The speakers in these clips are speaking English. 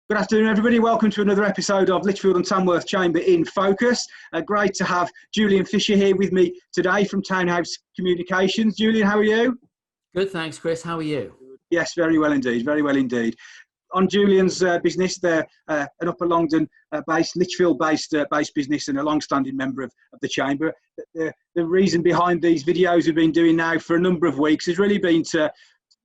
Good afternoon, everybody. Welcome to another episode of Lichfield and Tamworth Chamber in Focus. Great to have Julian Fisher here with me today from Townhouse Communications. Julian, how are you? Good, thanks, Chris. How are you? Yes, very well indeed. Very well indeed. On Julian's business, they're an Upper Longdon-based, Lichfield-based business and a long-standing member of the Chamber. The reason behind these videos we've been doing now for a number of weeks has really been to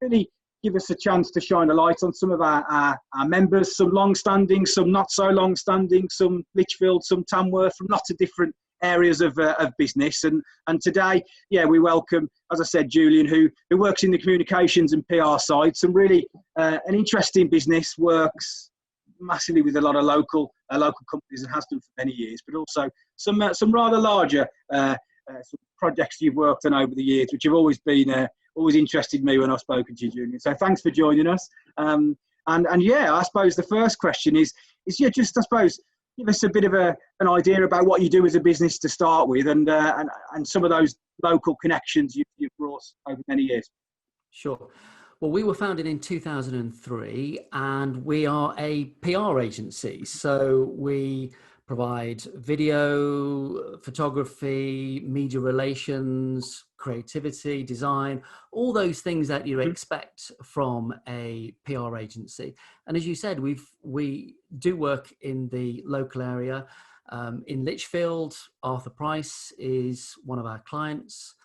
really give us a chance to shine a light on some of our members, some long-standing, some not so long-standing, some Lichfield, some Tamworth, from lots of different areas of business. And today, we welcome, as I said, Julian, who works in the communications and PR side. Some really an interesting business, works massively with a lot of local companies and has done for many years, but also some rather larger some projects you've worked on over the years, which have always interested me when I've spoken to you, Julian. So thanks for joining us. And I suppose the first question is just, I suppose, give us a bit of an idea about what you do as a business to start with, and some of those local connections you've brought over many years. Sure. Well, we were founded in 2003 and we are a PR agency. So we provide video, photography, media relations, creativity, design, all those things that you expect from a PR agency. And as you said, we do work in the local area. In Lichfield, Arthur Price is one of our clients.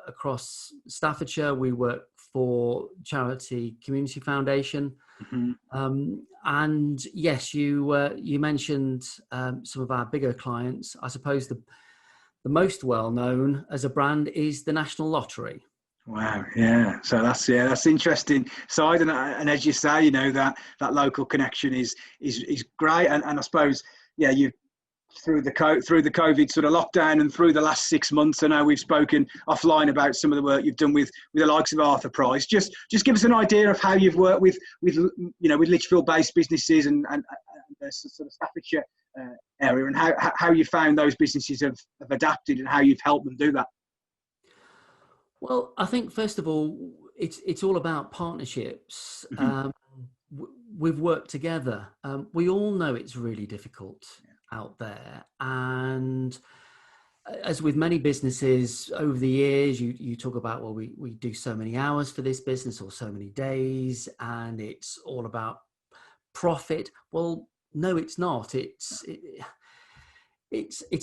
Across Staffordshire, we work for Charity Community Foundation. Mm-hmm. And yes, you mentioned some of our bigger clients. I suppose the most well known as a brand is the National Lottery. Wow, yeah. So that's interesting side, and as you say, that local connection is great, and I suppose you. Through the COVID sort of lockdown and through the last 6 months, I know we've spoken offline about some of the work you've done with the likes of Arthur Price. Just give us an idea of how you've worked with Lichfield-based businesses and the sort of Staffordshire area, and how you found those businesses have adapted and how you've helped them do that. Well, I think first of all, it's all about partnerships. Mm-hmm. We've worked together. We all know it's really difficult out there, and as with many businesses over the years, you talk about, well, we do so many hours for this business or so many days, and it's all about profit. Well, no, it's not. It's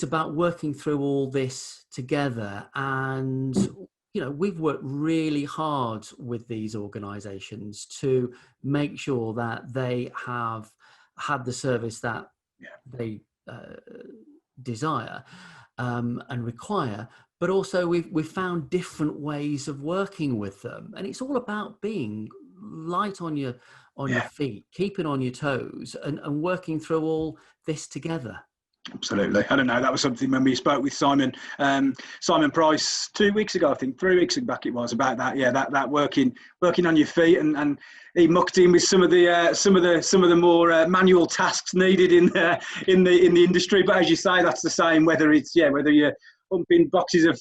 about working through all this together, and we've worked really hard with these organizations to make sure that they have had the service that they desire and require, but also we've found different ways of working with them, and it's all about being light on your feet, keeping on your toes, and working through all this together. Absolutely. I don't know, that was something when we spoke with Simon Price 2 weeks ago, I think 3 weeks back it was, about that. That working on your feet, and he mucked in with some of the more manual tasks needed in the industry. But as you say, that's the same whether you're pumping boxes of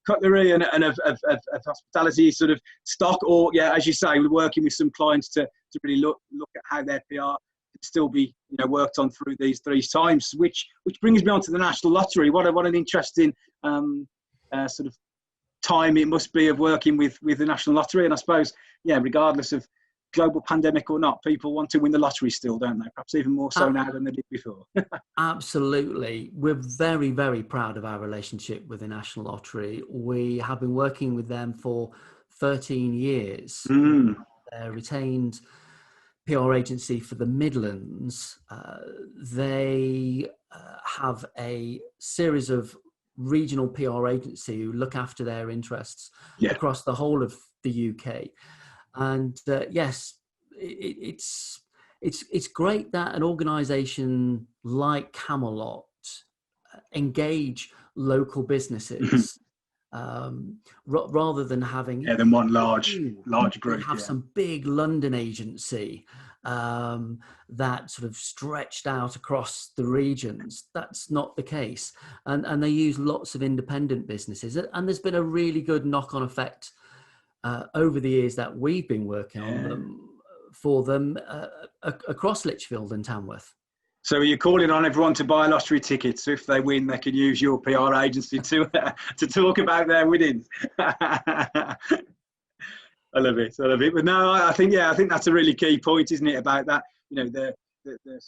cutlery and of hospitality sort of stock, or as you say, we're working with some clients to really look at how their PR still be worked on through these times, which brings me on to the National Lottery. What an interesting sort of time it must be of working with the National Lottery. And I suppose regardless of global pandemic or not, people want to win the lottery still, don't they? Perhaps even more so now than they did before. Absolutely. We're very, very proud of our relationship with the National Lottery. We have been working with them for 13 years. They're retained PR agency for the Midlands. They have a series of regional PR agency who look after their interests across the whole of the UK. And yes, it's great that an organisation like Camelot engage local businesses. Rather than having than one large group, have some big London agency that sort of stretched out across the regions. That's not the case, and they use lots of independent businesses, and there's been a really good knock-on effect over the years that we've been working on them for them across Lichfield and Tamworth. So are you calling on everyone to buy lottery tickets? So if they win, they can use your PR agency to talk about their winnings. I love it. I love it. But no, I think that's a really key point, isn't it? About that, the sort of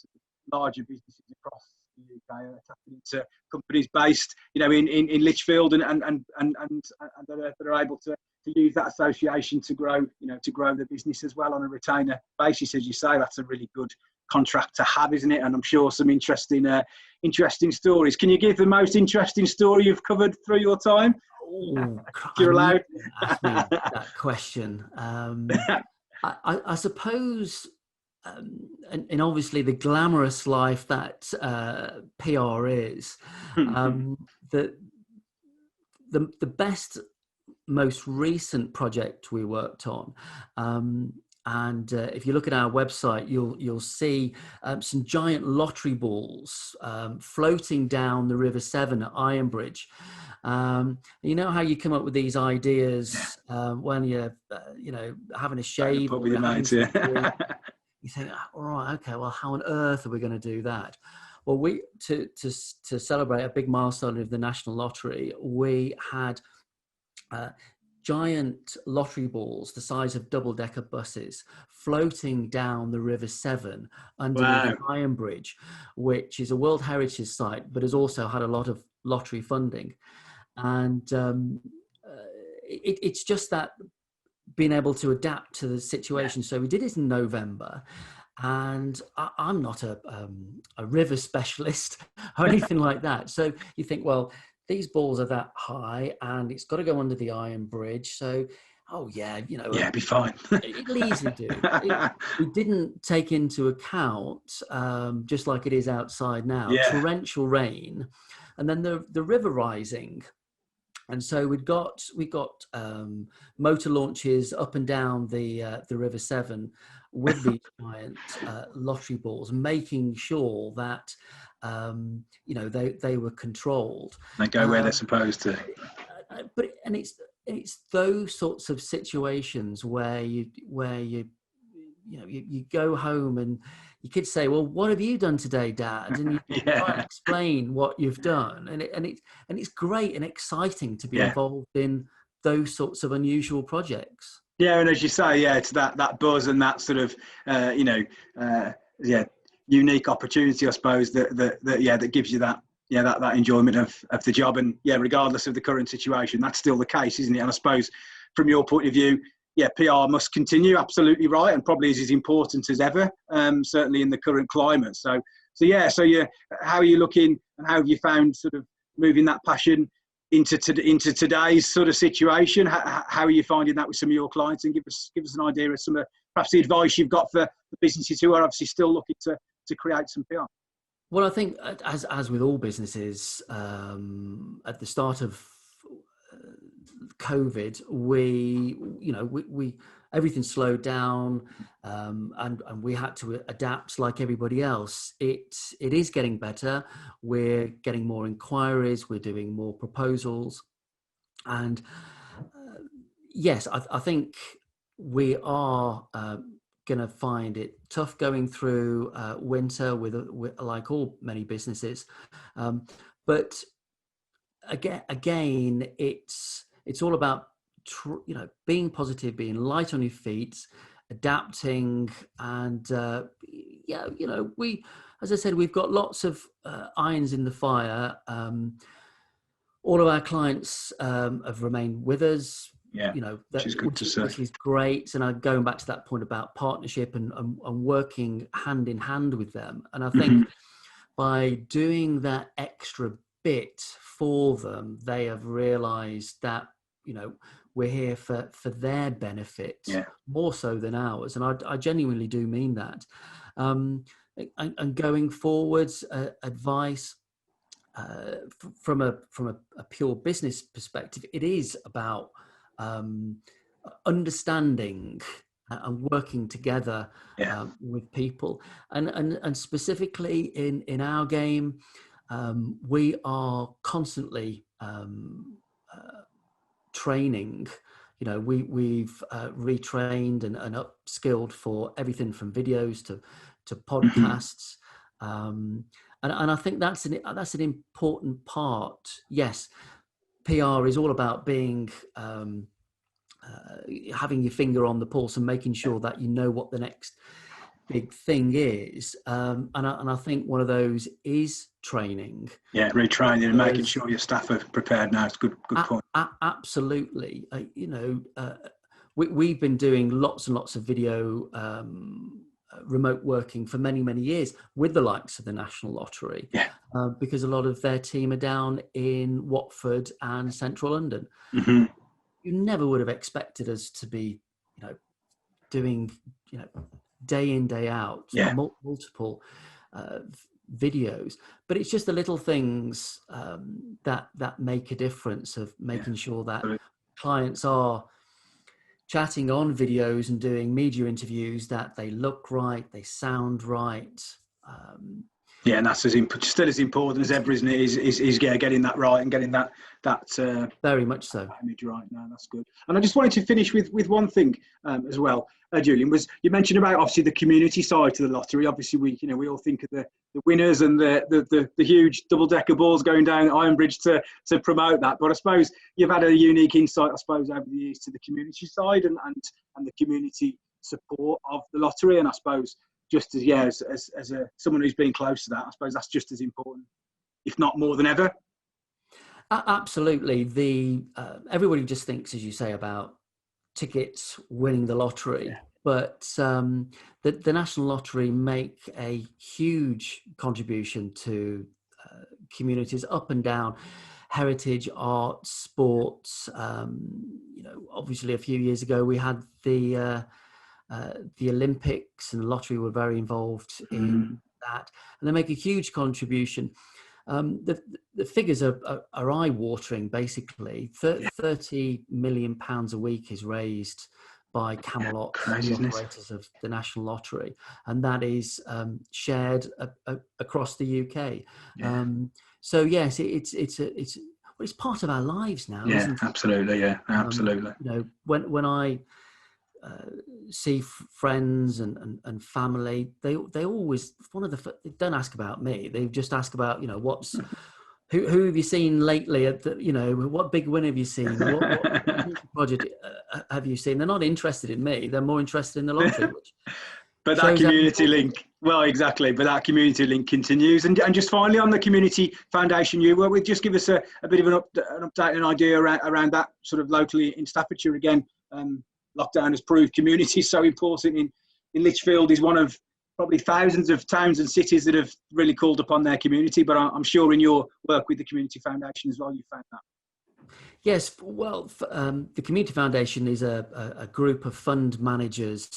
larger businesses across the UK are tapping into companies based, in Lichfield and that are able to use that association to grow the business as well on a retainer basis. As you say, that's a really good contract to have, isn't it? And I'm sure some interesting stories. Can you give the most interesting story you've covered through your time? Oh, if you're allowed. Ask me that question. I suppose, and obviously the glamorous life that PR is, the best, most recent project we worked on. And if you look at our website, you'll see some giant lottery balls floating down the River Severn at Ironbridge. You know how you come up with these ideas when you're, having a shave, or you think, all right, okay, well, how on earth are we going to do that? Well, we to celebrate a big milestone of the National Lottery, we had giant lottery balls the size of double-decker buses floating down the River Severn underneath Ironbridge, which is a World Heritage Site, but has also had a lot of lottery funding. And it's just that being able to adapt to the situation. So we did it in November, and I'm not a river specialist or anything like that. So you think, well, these balls are that high and it's got to go under the iron bridge. So, it'd be fine. It'll easily do. We didn't take into account, just like it is outside now, torrential rain, and then the river rising. And so we got motor launches up and down the River Severn with these giant lottery balls, making sure that they were controlled. They go where they're supposed to. But it's those sorts of situations where you go home and your kids say, "Well, what have you done today, Dad?" And you try and explain what you've done, and it's great and exciting to be involved in those sorts of unusual projects. Yeah, and as you say, it's that buzz and that sort of unique opportunity, I suppose, that gives you that enjoyment of the job. And regardless of the current situation, that's still the case, isn't it? And I suppose from your point of view, PR must continue, absolutely right, and probably is as important as ever, certainly in the current climate. So how are you looking, and how have you found sort of moving that passion into today's sort of situation? How are you finding that with some of your clients? And give us an idea of some of perhaps the advice you've got for the businesses who are obviously still looking to create some PR. Well, I think as with all businesses, at the start of COVID, we everything slowed down, and we had to adapt like everybody else. It is getting better. We're getting more inquiries. We're doing more proposals, and yes, I think we are going to find it tough going through winter with like all many businesses, but again, it's all about being positive, being light on your feet, adapting, and we, as I said, we've got lots of irons in the fire. All of our clients have remained with us. Which is good to say. Which is great. And I'm going back to that point about partnership and working hand in hand with them. And I think by doing that extra bit for them, they have realised that we're here for their benefit more so than ours. And I genuinely do mean that. And going forwards, advice from a pure business perspective, it is about understanding and working together with people, and specifically in our game, we are constantly training you know, we've retrained and upskilled for everything from videos to podcasts. And I think that's an important part. Yes, PR is all about being having your finger on the pulse and making sure that you know what the next big thing is. And I think one of those is training. Yeah, retraining and making sure your staff are prepared now. It's a good point. Absolutely. You know, we've been doing lots and lots of video remote working for many, many years with the likes of the National Lottery, because a lot of their team are down in Watford and Central London. Mm-hmm. You never would have expected us to be, you know, doing, you know, day in, day out, multiple videos, but it's just the little things that make a difference of making sure that clients are chatting on videos and doing media interviews, that they look right, they sound right. Yeah, and that's still as important as ever, isn't it? Is getting that right and getting that very much so image right now. That's good. And I just wanted to finish with one thing as well, Julian. Was you mentioned about obviously the community side to the lottery? Obviously, we all think of the winners and the huge double-decker balls going down Ironbridge to promote that. But I suppose you've had a unique insight, I suppose, over the years to the community side and the community support of the lottery. And I suppose, just as someone who's been close to that, I suppose that's just as important, if not more than ever. Absolutely. Everybody just thinks, as you say, about tickets, winning the lottery, but the National Lottery make a huge contribution to communities up and down, heritage, art, sports. You know, obviously a few years ago we had the Olympics, and the lottery were very involved in that, and they make a huge contribution. The figures are eye-watering. Basically, £30 million a week is raised by Camelot, the operators of the National Lottery, and that is shared across the UK. So yes, it's part of our lives now. Isn't it? Absolutely. Yeah, absolutely. You know, when I see friends and family, they always, they don't ask about me. They just ask about, you know, who have you seen lately at the, you know, what big win have you seen? What project have you seen? They're not interested in me. They're more interested in the lottery. But that community link, well, exactly. But that community link continues. And just finally, on the community foundation you work with, just give us a bit of an update and idea around that sort of locally in Staffordshire. Again, lockdown has proved community is so important. In Lichfield is one of probably thousands of towns and cities that have really called upon their community. But I'm sure in your work with the Community Foundation as well, you found that. Yes, well, the Community Foundation is a group of fund managers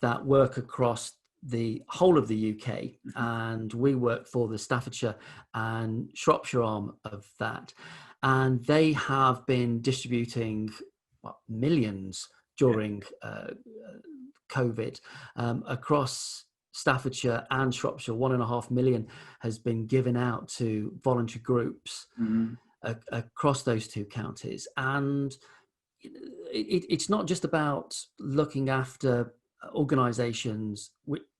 that work across the whole of the UK, and we work for the Staffordshire and Shropshire arm of that. And they have been distributing millions during COVID across Staffordshire and Shropshire. 1.5 million has been given out to voluntary groups across those two counties. And it's not just about looking after organisations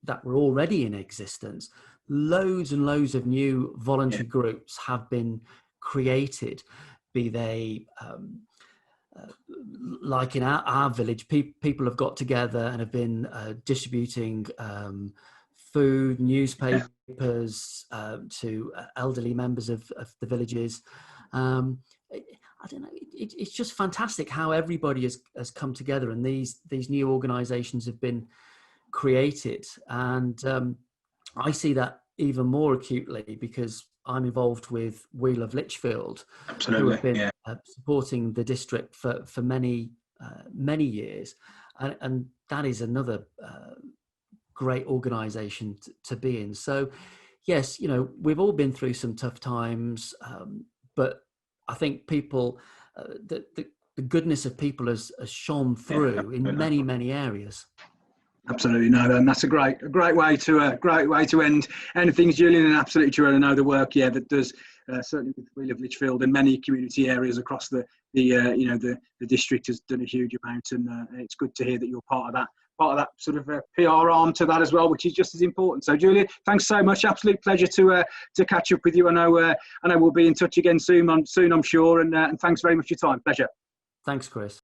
that were already in existence. Loads and loads of new voluntary groups have been created, be they like in our village, people have got together and have been distributing food, newspapers to elderly members of the villages. I don't know. It's just fantastic how everybody has come together, and these new organisations have been created. And I see that even more acutely because I'm involved with Wheel of Lichfield, who have been supporting the district for many years, and that is another great organisation to be in. So, yes, you know, we've all been through some tough times, but I think people, the goodness of people has shone through in many areas. Absolutely, no, and that's a great way to end things, Julian. And absolutely true. And I know the work, that does certainly with We Live Lichfield and many community areas across the district has done a huge amount, and it's good to hear that you're part of that sort of PR arm to that as well, which is just as important. So, Julian, thanks so much. Absolute pleasure to catch up with you. I know we'll be in touch again soon. I'm sure. And thanks very much for your time. Pleasure. Thanks, Chris.